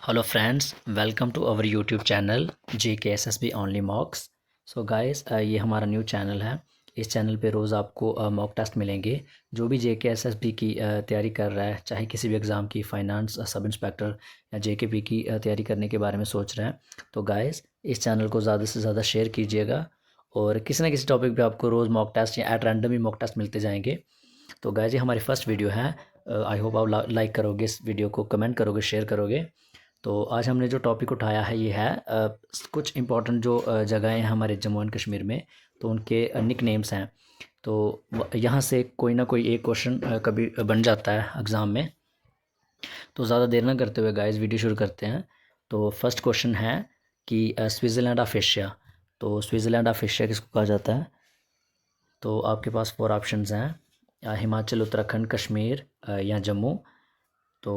Hello friends, welcome to our YouTube channel GKSSB only mocks. So guys, ये हमारा new channel है। इस channel पे रोज़ आपको मॉक टेस्ट मिलेंगे। जो भी JKSSB की तैयारी कर रहा है, चाहे किसी भी एग्ज़ाम की, फाइनेंस, सब इंस्पेक्टर या JKP की तैयारी करने के बारे में सोच रहे हैं, तो गाइस इस चैनल को ज़्यादा से ज़्यादा शेयर कीजिएगा। और किसी ना किसी टॉपिक पे आपको रोज़ मॉक टेस्ट या एट रैंडम ही मॉक टेस्ट मिलते जाएंगे। तो गाइस, ये हमारी फर्स्ट वीडियो है। आई होप आप लाइक करोगे इस वीडियो को, कमेंट करोगे, शेयर करोगे। तो आज हमने जो टॉपिक उठाया है ये है कुछ इंपॉर्टेंट जो जगहें हैं हमारे जम्मू एंड कश्मीर में, तो उनके निक नेम्स हैं। तो यहाँ से कोई ना कोई एक क्वेश्चन कभी बन जाता है एग्ज़ाम में। तो ज़्यादा देर ना करते हुए गाइस वीडियो शुरू करते हैं। तो फर्स्ट क्वेश्चन है कि स्विट्ज़रलैंड ऑफ एशिया। तो स्विट्ज़रलैंड ऑफ एशिया किसको कहा जाता है? तो आपके पास 4 ऑप्शंस हैं, हिमाचल, उत्तराखंड, कश्मीर या जम्मू। तो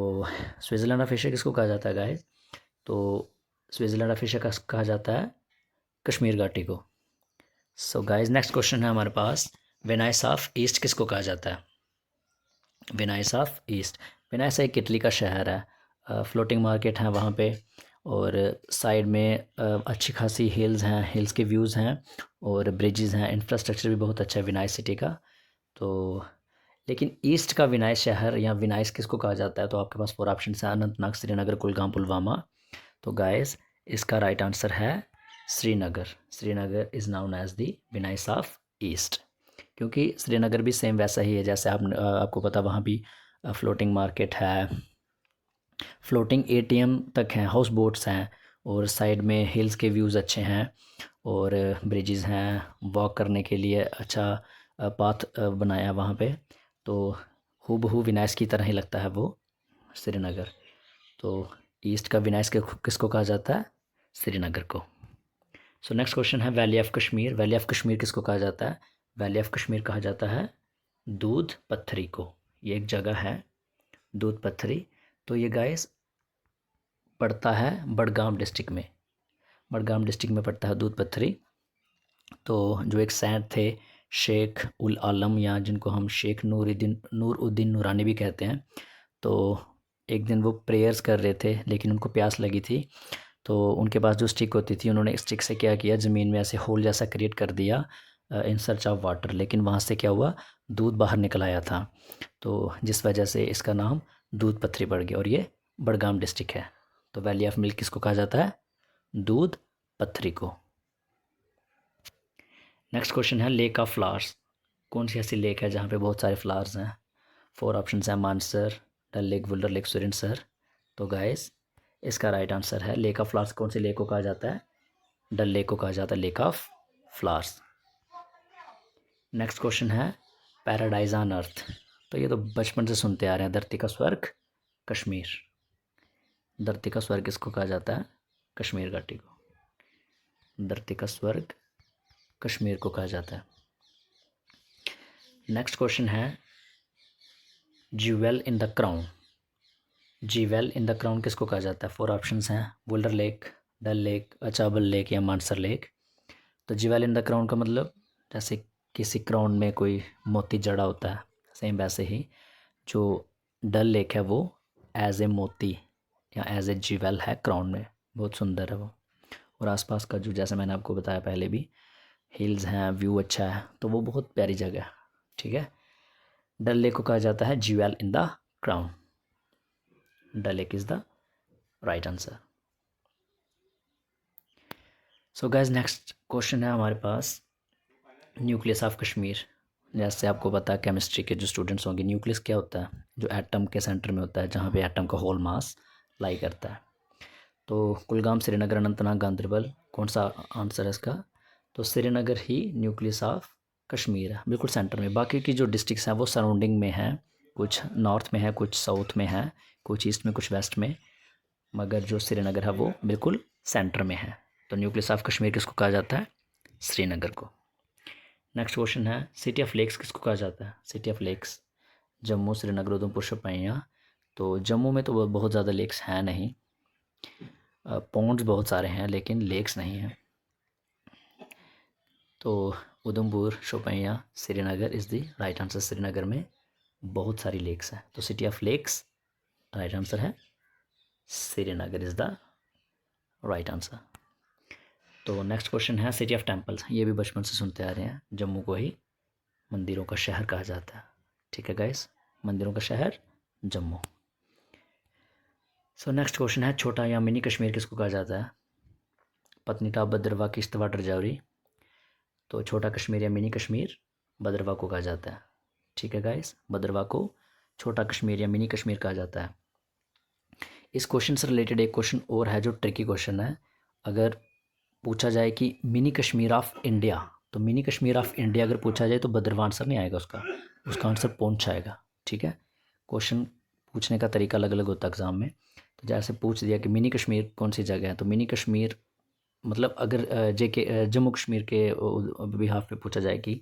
स्विट्ज़रलैंड ऑफ एशिया किसको कहा जाता है गाइस? तो स्विट्ज़रलैंड ऑफ एशिया का कहा जाता है कश्मीर घाटी को। सो गाइस, नेक्स्ट क्वेश्चन है हमारे पास, वेनाइस ऑफ ईस्ट किसको कहा जाता है? Venice of east. वेनाइस एक इटली का शहर है। फ्लोटिंग मार्केट है वहाँ पे, और साइड में अच्छी खासी हिल्स हैं, हिल्स के व्यूज़ हैं और ब्रिजेज़ हैं। इंफ्रास्ट्रक्चर भी बहुत अच्छा है विनाइस सिटी का। तो लेकिन ईस्ट का विनाइस शहर या विनाइस किसको कहा जाता है? तो आपके पास 4 ऑप्शन हैं, अनंतनाग, श्रीनगर, कुलगाम, पुलवामा। तो गाइस, इसका राइट आंसर है Srinagar. Srinagar is known as the Venice of east, क्योंकि श्रीनगर भी सेम वैसा ही है जैसे आपको पता, वहाँ भी फ्लोटिंग मार्केट है, फ्लोटिंग ATM तक हैं, हाउस बोट्स हैं, और साइड में हिल्स के व्यूज़ अच्छे हैं और ब्रिजेज़ हैं, वॉक करने के लिए अच्छा पाथ बनाया वहाँ पे। तो हूबहू विनाइस की तरह ही लगता है वो श्रीनगर। तो ईस्ट का विनाइस किसको कहा जाता है? श्रीनगर को। सो नेक्स्ट क्वेश्चन है, valley of Kashmir. Valley of Kashmir किसको कहा जाता है? वैली ऑफ कश्मीर कहा जाता है दूध पत्थरी को। ये एक जगह है, दूध पत्थरी। तो ये गाइस पड़ता है बडगाम डिस्ट्रिक्ट में। बडगाम डिस्ट्रिक्ट में पड़ता है दूध पत्थरी। तो जो एक सैंट थे, शेख उल आलम, या जिनको हम शेख नूरुद्दीन नूरानी भी कहते हैं, तो एक दिन वो प्रेयर्स कर रहे थे लेकिन उनको प्यास लगी थी। तो उनके पास जो स्टिक होती थी, उन्होंने स्टिक से क्या किया, ज़मीन में ऐसे होल जैसा क्रिएट कर दिया इन सर्च ऑफ वाटर। लेकिन वहाँ से क्या हुआ, दूध बाहर निकल आया था। तो जिस वजह से इसका नाम दूध पत्थरी पड़ गया, और ये बडगाम डिस्ट्रिक्ट है। तो वैली ऑफ मिल्क किसको कहा जाता है? दूध पत्थरी को। नेक्स्ट क्वेश्चन है, लेक ऑफ फ्लावर्स। कौन सी ऐसी लेक है जहाँ पे बहुत सारे फ्लावर्स हैं? 4 ऑप्शन हैं, मानसर, डल लेक, वुलर लेक, सुरिनसर। तो गाइस, इसका राइट आंसर है लेक ऑफ फ्लावर्स। कौन सी लेक को कहा जाता है? डल लेक को कहा जाता है lake of flowers. Next question है, पैराडाइज ऑन अर्थ। तो ये तो बचपन से सुनते आ रहे हैं, धरती का स्वर्ग कश्मीर। धरती का स्वर्ग किसको कहा जाता है? कश्मीर घाटी को। धरती का स्वर्ग कश्मीर को कहा जाता है। नेक्स्ट क्वेश्चन है, jewel in the crown. Jewel in the crown किसको कहा जाता है? 4 ऑप्शंस हैं, Wular lake, Dal lake, Achabal lake या मानसर लेक। तो ज्यूवेल इन द क्राउन का मतलब, जैसे किसी क्राउन में कोई मोती जड़ा होता है, सेम वैसे ही जो डल लेक है वो एज ए मोती या एज ए ज्यूवेल है क्राउन में। बहुत सुंदर है वो। और आसपास का जो, जैसे मैंने आपको बताया पहले भी, हिल्स हैं, व्यू अच्छा है, तो वो बहुत प्यारी जगह है। ठीक है, डल लेक को कहा जाता है jewel in the crown. Dal Lake is the right answer. So guys, next question है हमारे पास, न्यूक्लियस ऑफ कश्मीर। जैसे आपको पता है, केमिस्ट्री के जो स्टूडेंट्स होंगे, न्यूक्लियस क्या होता है? जो एटम के सेंटर में होता है, जहाँ पे एटम का होल मास लाई करता है। तो कुलगाम, श्रीनगर, अनंतनाग, गांदरबल, कौन सा आंसर है इसका? तो श्रीनगर ही न्यूक्लियस ऑफ कश्मीर है, बिल्कुल सेंटर में। बाकी की जो डिस्ट्रिक्ट्स हैं वो सराउंडिंग में हैं, कुछ नॉर्थ में है, कुछ साउथ में है, कुछ ईस्ट में, कुछ वेस्ट में, मगर जो श्रीनगर है वो बिल्कुल सेंटर में है। तो न्यूक्लियस ऑफ कश्मीर किसको कहा जाता है? श्रीनगर को। नेक्स्ट क्वेश्चन है, सिटी ऑफ लेक्स किसको कहा जाता है? City of lakes, Jammu, Srinagar, Udhampur, Shopian. तो जम्मू में तो बहुत ज़्यादा लेक्स हैं नहीं, पॉन्ड्स बहुत सारे हैं लेकिन लेक्स नहीं हैं। तो Udhampur, Shopian, Srinagar is the right answer. Srinagar में बहुत सारी लेक्स हैं, तो city of lakes right answer है Srinagar is the right answer. तो नेक्स्ट क्वेश्चन है सिटी ऑफ टेम्पल्स। ये भी बचपन से सुनते आ रहे हैं, जम्मू को ही मंदिरों का शहर कहा जाता है। ठीक है गाइस, मंदिरों का शहर जम्मू। सो नेक्स्ट क्वेश्चन है छोटा या मिनी कश्मीर किसको कहा जाता है? पत्नीटॉप, भद्रवाह, किश्तवाड़, राजौरी। तो छोटा कश्मीर या मिनी कश्मीर भद्रवाह को कहा जाता है। ठीक है गाइस, भद्रवाह को छोटा कश्मीर या मिनी कश्मीर कहा जाता है। इस क्वेश्चन से रिलेटेड एक क्वेश्चन और है जो ट्रिकी क्वेश्चन है। अगर पूछा जाए कि मिनी कश्मीर ऑफ इंडिया, तो मिनी कश्मीर ऑफ इंडिया अगर पूछा जाए तो भद्रवाह आंसर नहीं आएगा, उसका आंसर पूंछ आएगा। ठीक है, क्वेश्चन पूछने का तरीका अलग अलग होता है एग्ज़ाम में। तो जैसे पूछ दिया कि मिनी कश्मीर कौन सी जगह है, तो मिनी कश्मीर मतलब अगर जम्मू कश्मीर के बिहाफ पे पूछा जाए कि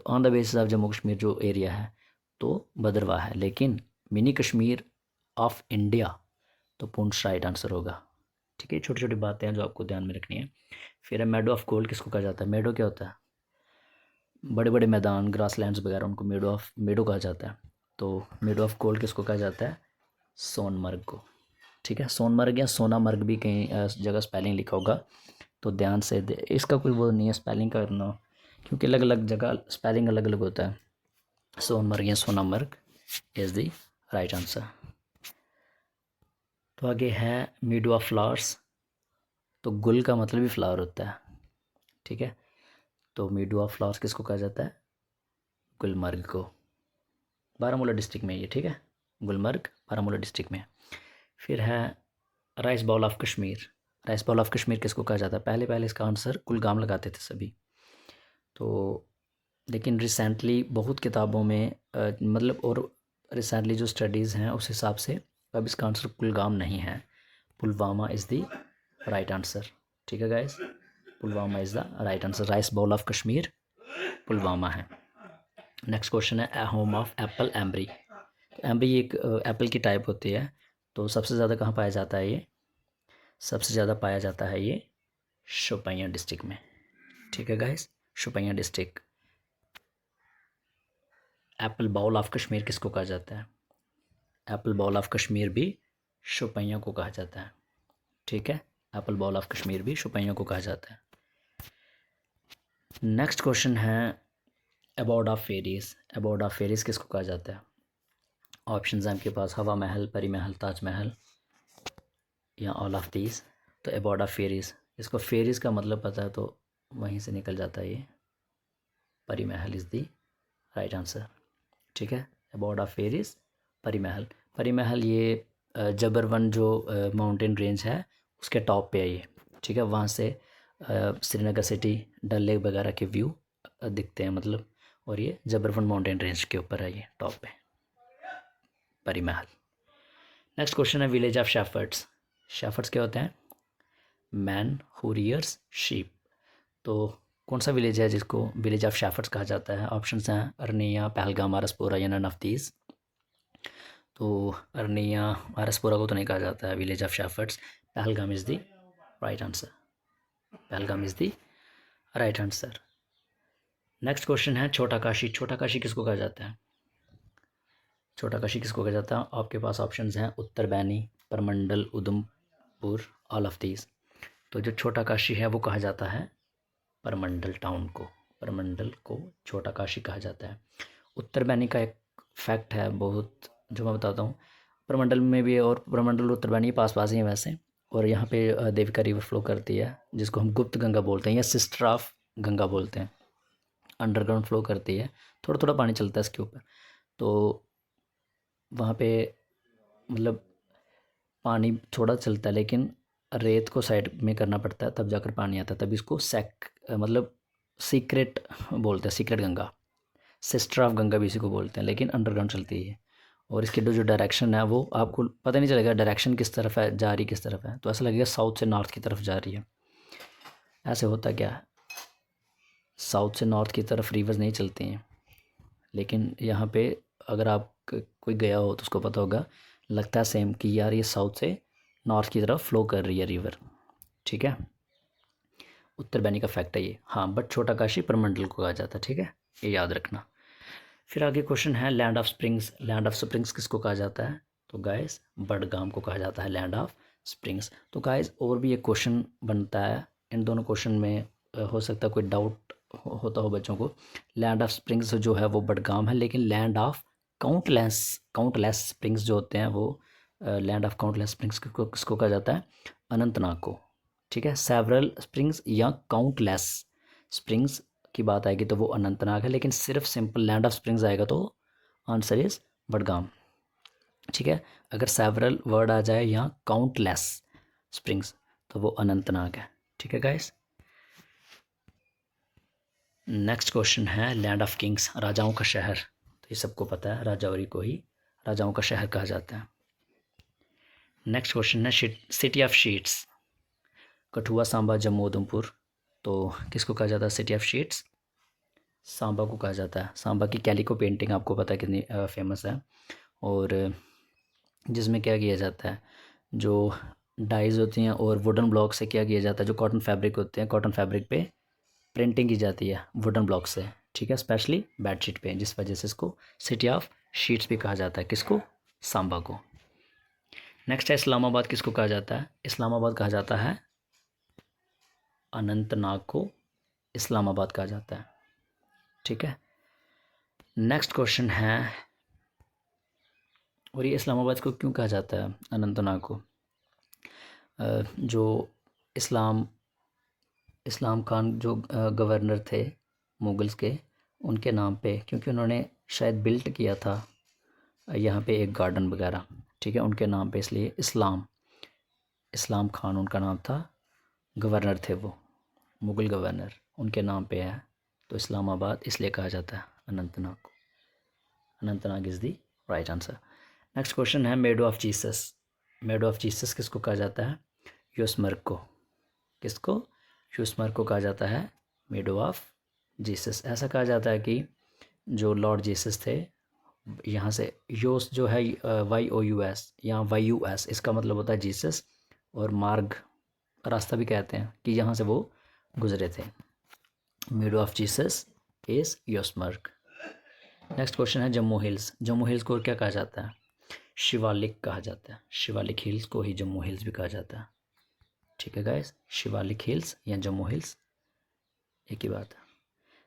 on the basis of Jammu Kashmir जो एरिया है तो भद्रवाह है, लेकिन मिनी कश्मीर ऑफ इंडिया तो पुंछ राइट आंसर होगा। ठीक है, छोटी छोटी बातें हैं जो आपको ध्यान में रखनी है। फिर है मेडो ऑफ गोल्ड किसको कहा जाता है? मेडो क्या होता है? बड़े बड़े मैदान, ग्रासलैंड्स वगैरह, उनको मेडो कहा जाता है। तो मेडो ऑफ गोल्ड किसको कहा जाता है? सोनमर्ग को। ठीक है, सोनमर्ग या सोनामर्ग भी कहीं जगह स्पेलिंग लिखा होगा, तो ध्यान से इसका कोई वो नहीं है स्पेलिंग करना, क्योंकि अलग अलग जगह स्पेलिंग अलग अलग होता है। सोनमर्ग या Sonamarg is the right answer. तो आगे है मीडो ऑफ फ्लावर्स। तो गुल का मतलब ही फ्लावर होता है। ठीक है, तो मीडो ऑफ फ्लावर्स किसको कहा जाता है? गुलमर्ग को। बारामूला डिस्ट्रिक्ट में ये। ठीक है, गुलमर्ग बारामूला डिस्ट्रिक्ट में। फिर है rice bowl of Kashmir. Rice bowl of Kashmir किसको कहा जाता है? पहले पहले इसका आंसर कुलगाम लगाते थे सभी, तो लेकिन रिसेंटली बहुत किताबों में मतलब और रिसेंटली जो स्टडीज़ हैं उस हिसाब से अब इसका आंसर कुलगाम नहीं है, Pulwama is the right answer. ठीक है guys, Pulwama is the right answer. Rice bowl of Kashmir Pulwama है। नेक्स्ट क्वेश्चन है home of apple Ambri. Ambri एक एप्पल की टाइप होती है, तो सबसे ज़्यादा कहाँ पाया जाता है ये? सबसे ज़्यादा पाया जाता है ये शोपियां डिस्ट्रिक्ट में। ठीक है guys, Shopian district. Apple bowl of Kashmir किसको कहा जाता है? एप्पल बाउल ऑफ कश्मीर भी शोपियां को कहा जाता है। ठीक है, एप्पल बाउल ऑफ कश्मीर भी शोपियां को कहा जाता है। नेक्स्ट क्वेश्चन है अबॉर्ड ऑफ फेरीज। अबॉर्ड ऑफ फेरीज किसको कहा जाता है? ऑप्शंस हैं आपके पास, हवा महल, परी महल, ताजमहल या ऑल ऑफ दीज। तो अबॉर्ड ऑफ फेरीज, इसको फेरीज का मतलब पता है तो वहीं से निकल जाता है ये, परी महल इज़ दी राइट आंसर। ठीक है, अबॉर्ड ऑफ फेरीज परी महल। परी महल ये जबरवन जो माउंटेन रेंज है उसके टॉप पे है ये। ठीक है, वहाँ से श्रीनगर सिटी, डल लेक वगैरह के व्यू दिखते हैं मतलब, और ये जबरवन माउंटेन रेंज के ऊपर है ये टॉप पे, परी महल। नेक्स्ट क्वेश्चन है विलेज ऑफ शेफर्ड्स। शेफर्ड्स क्या होते हैं? Man who rears sheep. तो कौन सा विलेज है जिसको विलेज ऑफ शेफर्ड्स कहा जाता है? ऑप्शंस हैं अरनिया, पहलगाम, आरसपुरा या नन ऑफ दीज। तो अरनिया, आरसपुरा को तो नहीं कहा जाता है village of shepherd's. Pahalgam is the right answer. Pahalgam is the right answer. Next question है छोटा काशी। छोटा काशी किसको कहा जाता है? छोटा काशी किसको कहा जाता है? आपके पास ऑप्शंस हैं उत्तर बैनी, Purmandal, Udhampur, all of these. तो जो छोटा काशी है वो कहा जाता है परमंडल टाउन को। परमंडल को छोटा काशी कहा जाता है। उत्तर बैनी का एक फैक्ट है बहुत जो मैं बताता हूँ। परमंडल में भी और परमंडल उत्तर बैनी पास पास ही हैं वैसे, और यहाँ पे देविका रिवर फ्लो करती है जिसको हम गुप्त गंगा बोलते हैं या सिस्टर ऑफ गंगा बोलते हैं। अंडरग्राउंड फ्लो करती है, थोड़ा थोड़ा पानी चलता है इसके ऊपर, तो वहाँ पे मतलब पानी थोड़ा चलता है लेकिन रेत को साइड में करना पड़ता है तब जाकर पानी आता है, तब इसको मतलब सीक्रेट बोलते हैं, secret Ganga, sister of Ganga भी इसी को बोलते हैं, लेकिन अंडरग्राउंड चलती है। और इसकी जो डायरेक्शन है वो आपको पता नहीं चलेगा डायरेक्शन किस तरफ है, जा रही किस तरफ है, तो ऐसा लगेगा साउथ से नॉर्थ की तरफ जा रही है। ऐसे होता क्या है, साउथ से नॉर्थ की तरफ रिवर्स नहीं चलती हैं, लेकिन यहाँ पे अगर आप कोई गया हो तो उसको पता होगा, लगता है सेम कि यार ये साउथ से नॉर्थ की तरफ फ्लो कर रही है रिवर। ठीक है, उत्तर बैनी का फैक्ट है ये। हाँ, बट छोटा काशी परमंडल को कहा जाता है। ठीक है, ये याद रखना। फिर आगे क्वेश्चन है land of springs. Land of springs किसको कहा जाता है? तो गाइस बडगाम को कहा जाता है लैंड ऑफ स्प्रिंग्स। तो गाइस और भी एक क्वेश्चन बनता है, इन दोनों क्वेश्चन में हो सकता है कोई डाउट होता हो बच्चों को। लैंड ऑफ स्प्रिंग्स जो है वो बडगाम है, लेकिन लैंड ऑफ काउंटलेस स्प्रिंग्स जो होते हैं वो लैंड ऑफ काउंटलेस स्प्रिंग्स किसको कहा जाता है? अनंतनाग को। ठीक है, सेवरल स्प्रिंग्स या काउंटलेस स्प्रिंग्स की बात आएगी तो वो अनंतनाग है, लेकिन सिर्फ सिंपल लैंड ऑफ स्प्रिंग्स आएगा तो आंसर इज बडगाम। ठीक है, अगर सेवरल वर्ड आ जाए या काउंटलेस स्प्रिंग्स तो वो अनंतनाग है। ठीक है गाइस, नेक्स्ट क्वेश्चन है लैंड ऑफ किंग्स, राजाओं का शहर। तो ये सबको पता है, राजौरी को ही राजाओं का शहर कहा जाता है। नेक्स्ट क्वेश्चन है city of sheets, Kathua, Samba, Jammu, Udhampur. तो किसको कहा जाता है सिटी ऑफ शीट्स? सांबा को कहा जाता है। सांबा की कैलिको पेंटिंग आपको पता है कितनी फेमस है, और जिसमें क्या किया जाता है, जो डाइज होती हैं और वुडन ब्लॉक से क्या किया जाता है, जो कॉटन फैब्रिक होते हैं, कॉटन फैब्रिक पे प्रिंटिंग की जाती है वुडन ब्लॉक से। ठीक है, स्पेशली बेडशीट पे, जिस वजह से इसको सिटी ऑफ शीट्स भी कहा जाता है। किसको? सांबा को। नेक्स्ट है इस्लामाबाद, किसको कहा जाता है? इस्लामाबाद कहा जाता है अनंतनाग को इस्लामाबाद कहा जाता है। ठीक है, नेक्स्ट क्वेश्चन है, और ये इस्लामाबाद को क्यों कहा जाता है अनंतनाग को? जो इस्लाम खान जो गवर्नर थे मुगल्स के, उनके नाम पे, क्योंकि उन्होंने शायद बिल्ट किया था यहाँ पे एक गार्डन वगैरह। ठीक है, उनके नाम पे, इसलिए इस्लाम खान उनका नाम था, गवर्नर थे वो, मुग़ल गवर्नर, उनके नाम पे है। तो इस्लामाबाद इसलिए कहा जाता है अनंतनाग को। Anantnag is the right answer. Next question है meadow of Jesus. Meadow of Jesus किसको कहा जाता है? यूसमर्ग को। किसको? यूसमर्ग को कहा जाता है मेडो ऑफ जीसस। ऐसा कहा जाता है कि जो लॉर्ड जीसस थे, यहाँ से योस जो है YOUS, यहाँ YUS, इसका मतलब होता है जीसस, और मार्ग रास्ता भी कहते हैं, कि यहाँ से वो गुजरे थे। Meadow of Jesus is Yusmarg. Next question है जम्मू हिल्स। जम्मू हिल्स को क्या कहा जाता है? शिवालिक कहा जाता है। शिवालिक हिल्स को ही जम्मू हिल्स भी कहा जाता है। ठीक है गाइस, शिवालिक हिल्स या जम्मू हिल्स एक ही बात है।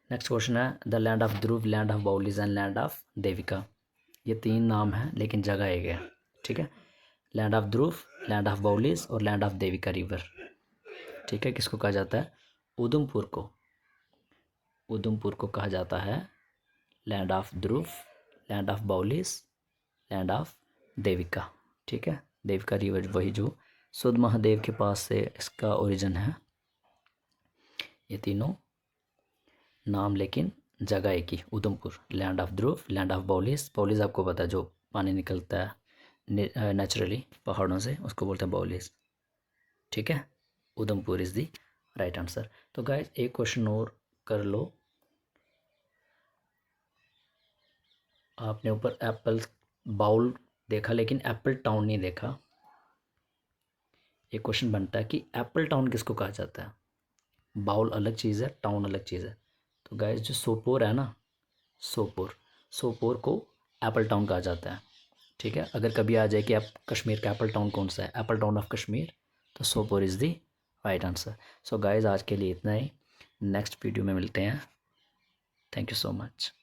नेक्स्ट क्वेश्चन है the land of Dhruv, land of baolis and land of Devika. ये 3 नाम हैं लेकिन जगह एक है। ठीक है, land of Dhruv, land of baolis और लैंड ऑफ देविका रिवर। ठीक है, किसको कहा जाता है? उधमपुर को कहा जाता है land of Dhruv, land of baolis, land of Devika. ठीक है, देविका रिवर वही जो सुध महादेव के पास से इसका ओरिजिन है। ये तीनों नाम लेकिन जगह एक ही, Udhampur. Land of Dhruv, land of baolis, baolis आपको पता है जो पानी निकलता है नेचुरली पहाड़ों से, उसको बोलते हैं बाउलीज। ठीक है, Udhampur is the right answer. तो गाइस एक क्वेश्चन और कर लो। आपने ऊपर एप्पल बाउल देखा लेकिन एप्पल टाउन नहीं देखा। एक क्वेश्चन बनता है कि एप्पल टाउन किसको कहा जाता है? बाउल अलग चीज़ है, टाउन अलग चीज़ है। तो गाइस जो सोपोर है ना, सोपोर को एप्पल टाउन कहा जाता है। ठीक है, अगर कभी आ जाए कि आप कश्मीर का एप्पल टाउन कौन सा है, एप्पल टाउन ऑफ कश्मीर, तो Sopore is the right answer. So guys आज के लिए इतना ही, नेक्स्ट वीडियो में मिलते हैं। Thank you so much.